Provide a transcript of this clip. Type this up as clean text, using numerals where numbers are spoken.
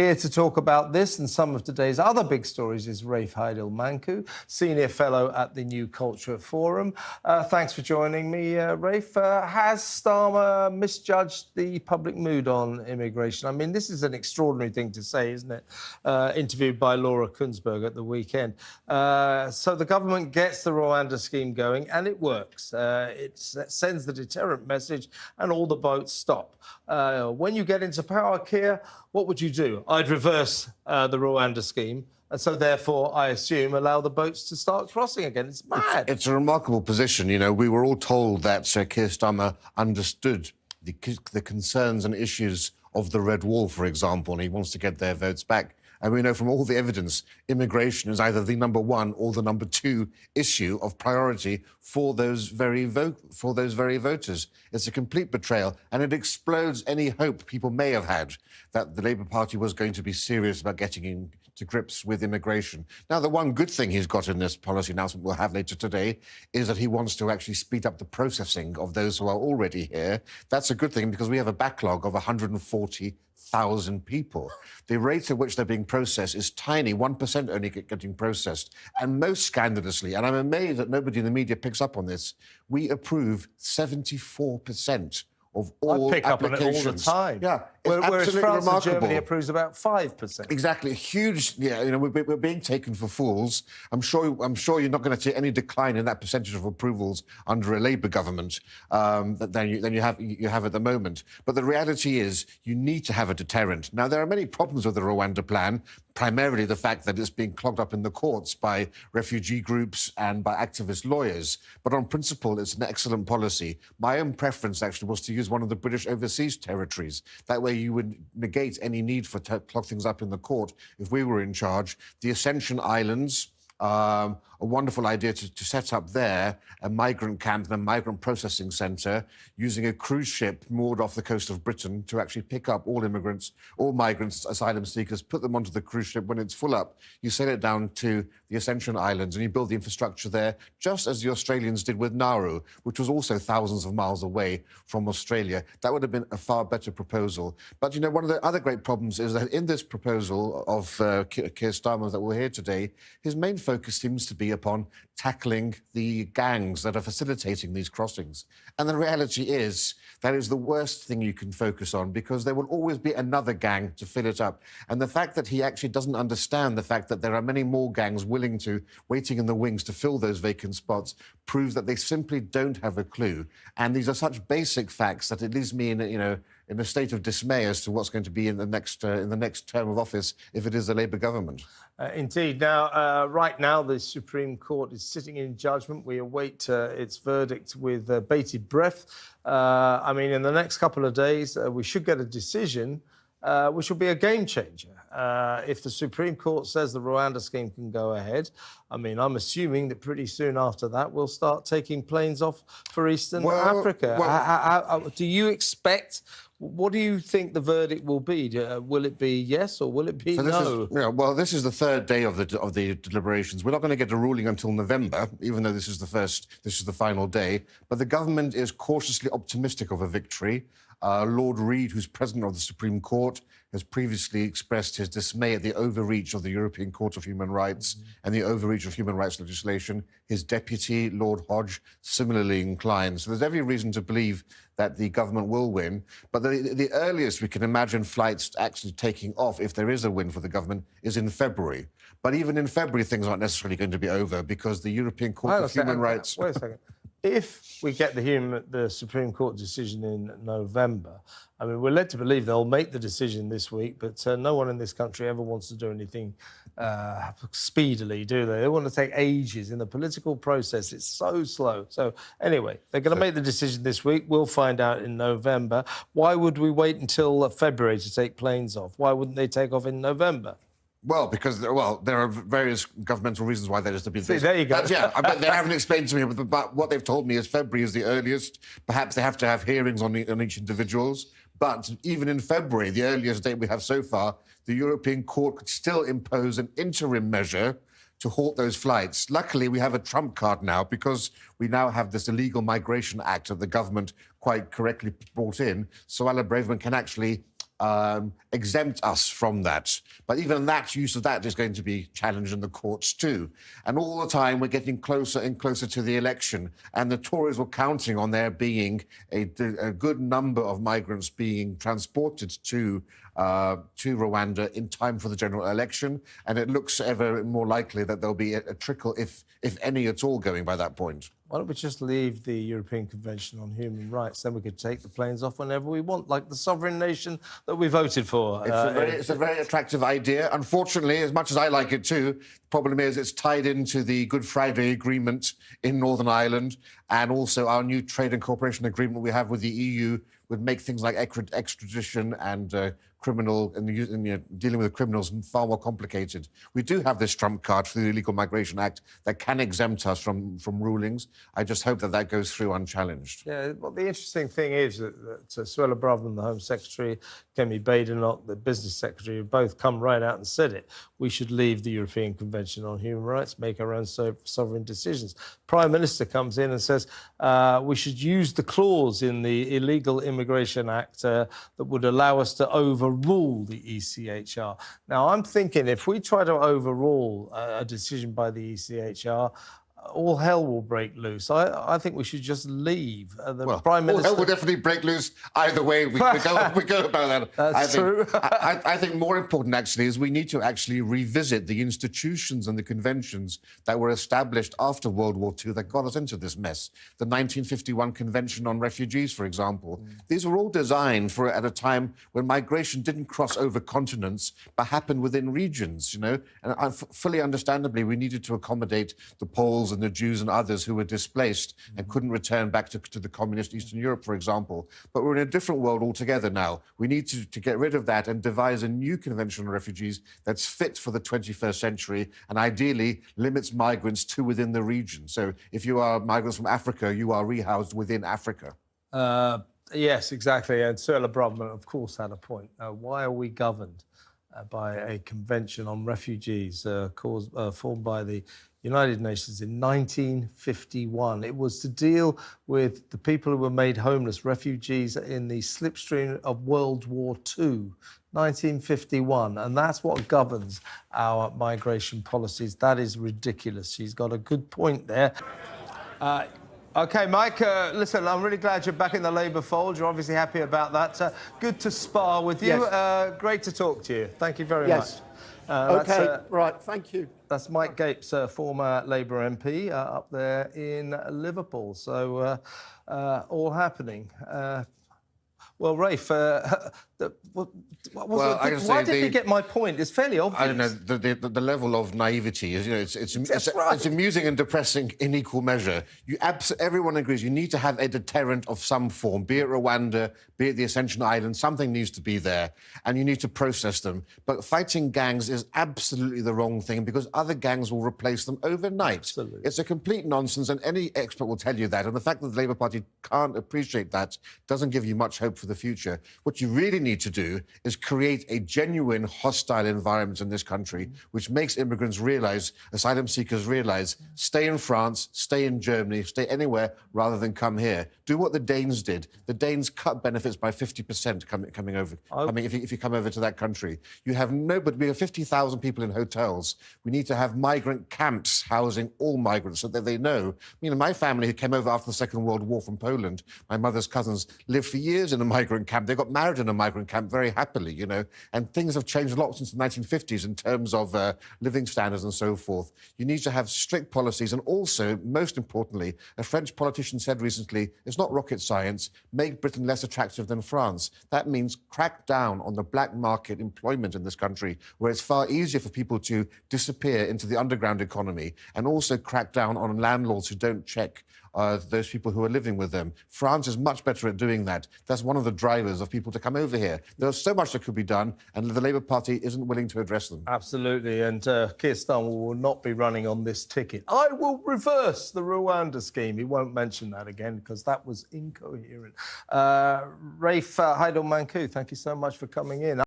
Here to talk about this and some of today's other big stories is Rafe Heydel-Mankoo, Senior Fellow at the New Culture Forum. Thanks for joining me, Rafe. Has Starmer misjudged the public mood on immigration? I mean, this is an extraordinary thing to say, isn't it? Interviewed by Laura Kunsberg at the weekend. So the government gets the Rwanda scheme going and it works. It sends the deterrent message and all the boats stop. When you get into power, Keir, what would you do? I'd reverse the Rwanda scheme, and so therefore, I assume, allow the boats to start crossing again. It's mad. It's a remarkable position. You know, we were all told that Keir Starmer understood the concerns and issues of the Red Wall, for example, and he wants to get their votes back. And we know from all the evidence, immigration is either the number one or the number two issue of priority for those very voters. It's a complete betrayal, and it explodes any hope people may have had that the Labour Party was going to be serious about getting into grips with immigration. Now, the one good thing he's got in this policy announcement we'll have later today is that he wants to actually speed up the processing of those who are already here. That's a good thing because we have a backlog of 140,000 people. The rate at which they're being processed is tiny, 1% only getting processed. And most scandalously, and I'm amazed that nobody in the media picks up on this, we approve 74% of all I pick up on it all the time. Yeah, whereas France remarkable. and Germany approves about 5%. Exactly, huge. Yeah, you know, we're being taken for fools. I'm sure you're not going to see any decline in that percentage of approvals under a Labour government than you have at the moment. But the reality is, you need to have a deterrent. Now, there are many problems with the Rwanda plan. Primarily the fact that it's being clogged up in the courts by refugee groups and by activist lawyers. But on principle, it's an excellent policy. My own preference, actually, was to use one of the British overseas territories. That way you would negate any need for clog things up in the court if we were in charge. The Ascension Islands, a wonderful idea to set up there a migrant camp and a migrant processing centre using a cruise ship moored off the coast of Britain to actually pick up all immigrants, all migrants, asylum seekers, put them onto the cruise ship. When it's full up, you sail it down to the Ascension Islands and you build the infrastructure there, just as the Australians did with Nauru, which was also thousands of miles away from Australia. That would have been a far better proposal. But, you know, one of the other great problems is that in this proposal of Keir Starmer that we'll hear today, his main focus seems to be upon tackling the gangs that are facilitating these crossings. And the reality is that is the worst thing you can focus on because there will always be another gang to fill it up. And the fact that he actually doesn't understand the fact that there are many more gangs waiting in the wings to fill those vacant spots proves that they simply don't have a clue. And these are such basic facts that it leaves me in a state of dismay as to what's going to be in the next term of office if it is a Labour government. Indeed. Now, right now, the Supreme Court is sitting in judgment. We await its verdict with bated breath. I mean, in the next couple of days, we should get a decision, which will be a game changer. If the Supreme Court says the Rwanda scheme can go ahead, I mean, I'm assuming that pretty soon after that, we'll start taking planes off for Eastern Africa. Do you expect... What do you think the verdict will be? Will it be yes or will it be no? Well, this is the third day of the deliberations. We're not going to get a ruling until November, even though this is the final day. But the government is cautiously optimistic of a victory. Lord Reid, who's president of the Supreme Court, has previously expressed his dismay at the overreach of the European Court of Human Rights and the overreach of human rights legislation. His deputy, Lord Hodge, similarly inclined. So there's every reason to believe that the government will win. But the earliest we can imagine flights actually taking off, if there is a win for the government, is in February. But even in February, things aren't necessarily going to be over because the European Court of Human Rights... Wait a second. If we get the Supreme Court decision in November, I mean, we're led to believe they'll make the decision this week, but no one in this country ever wants to do anything speedily, do they? They want to take ages in the political process. It's so slow. So anyway, they're going to make the decision this week. We'll find out in November. Why would we wait until February to take planes off? Why wouldn't they take off in November? Well, because there are various governmental reasons why that is to be. See, there you go. But they haven't explained to me. But what they've told me is February is the earliest. Perhaps they have to have hearings on each individuals. But even in February, the earliest date we have so far, the European Court could still impose an interim measure to halt those flights. Luckily, we have a trump card now because we now have this Illegal Migration Act that the government quite correctly brought in. So Suella Braverman can actually exempt us from that. But even that use of that is going to be challenged in the courts too. And all the time we're getting closer and closer to the election, and the Tories were counting on there being a good number of migrants being transported to Rwanda in time for the general election, and it looks ever more likely that there'll be a trickle, if any at all, going by that point. Why don't we just leave the European Convention on Human Rights? Then we could take the planes off whenever we want, like the sovereign nation that we voted for. It's a very attractive idea. Unfortunately, as much as I like it too, the problem is it's tied into the Good Friday Agreement in Northern Ireland, and also our new trade and cooperation agreement we have with the EU would make things like extradition and criminal and dealing with criminals far more complicated. We do have this trump card through the Illegal Migration Act that can exempt us from rulings. I just hope that that goes through unchallenged. Yeah, well, the interesting thing is that Suella Braverman, the Home Secretary, Kemi Badenoch, the Business Secretary, have both come right out and said it. We should leave the European Convention on Human Rights, make our own sovereign decisions. Prime Minister comes in and says we should use the clause in the Illegal Immigration Act that would allow us to overrule the ECHR. Now, I'm thinking if we try to overrule a decision by the ECHR, all hell will break loose. I think we should just leave. Prime Minister... All hell will definitely break loose either way we go about that. That's true. I think more important, actually, is we need to actually revisit the institutions and the conventions that were established after World War II that got us into this mess. The 1951 Convention on Refugees, for example. These were all designed for at a time when migration didn't cross over continents, but happened within regions, you know? And fully understandably, we needed to accommodate the Poles and the Jews and others who were displaced and couldn't return back to the communist Eastern Europe, for example. But we're in a different world altogether now. We need to get rid of that and devise a new convention on refugees that's fit for the 21st century and ideally limits migrants to within the region. So if you are migrants from Africa, you are rehoused within Africa. Yes, exactly. And Suella Braverman, of course, had a point. Why are we governed by a convention on refugees formed by the United Nations in 1951. It was to deal with the people who were made homeless, refugees in the slipstream of World War II, 1951. And that's what governs our migration policies. That is ridiculous. She's got a good point there. OK, Mike, listen, I'm really glad you're back in the Labour fold. You're obviously happy about that. Good to spar with you. Yes. Great to talk to you. Thank you very much. OK, right, thank you. That's Mike Gapes, former Labour MP, up there in Liverpool. So, all happening. Well, Rafe, why did he get my point? It's fairly obvious. I don't know, the level of naivety is, you know, it's amusing and depressing in equal measure. Everyone agrees you need to have a deterrent of some form, be it Rwanda, be it the Ascension Islands, something needs to be there, and you need to process them. But fighting gangs is absolutely the wrong thing because other gangs will replace them overnight. Absolutely. It's a complete nonsense, and any expert will tell you that. And the fact that the Labour Party can't appreciate that doesn't give you much hope for the future. What you really need to do is create a genuine hostile environment in this country, which makes immigrants realise, asylum seekers realise, stay in France, stay in Germany, stay anywhere rather than come here. Do what the Danes did. The Danes cut benefits by 50% coming over. If you come over to that country, you have nobody. We have 50,000 people in hotels. We need to have migrant camps housing all migrants so that they know. You know, my family who came over after the Second World War from Poland, my mother's cousins lived for years in a migrant camp. They got married in a migrant camp very happily, you know, and things have changed a lot since the 1950s in terms of living standards and so forth. You need to have strict policies, and also, most importantly, a French politician said recently, it's not rocket science, make Britain less attractive than France. That means crack down on the black market employment in this country, where it's far easier for people to disappear into the underground economy, and also crack down on landlords who don't check those people who are living with them. France is much better at doing that. That's one of the drivers of people to come over here. There's so much that could be done, and the Labour Party isn't willing to address them. Absolutely, and Keir Starmer will not be running on this ticket. I will reverse the Rwanda scheme. He won't mention that again because that was incoherent. Rafe Heydel-Mankoo, thank you so much for coming in.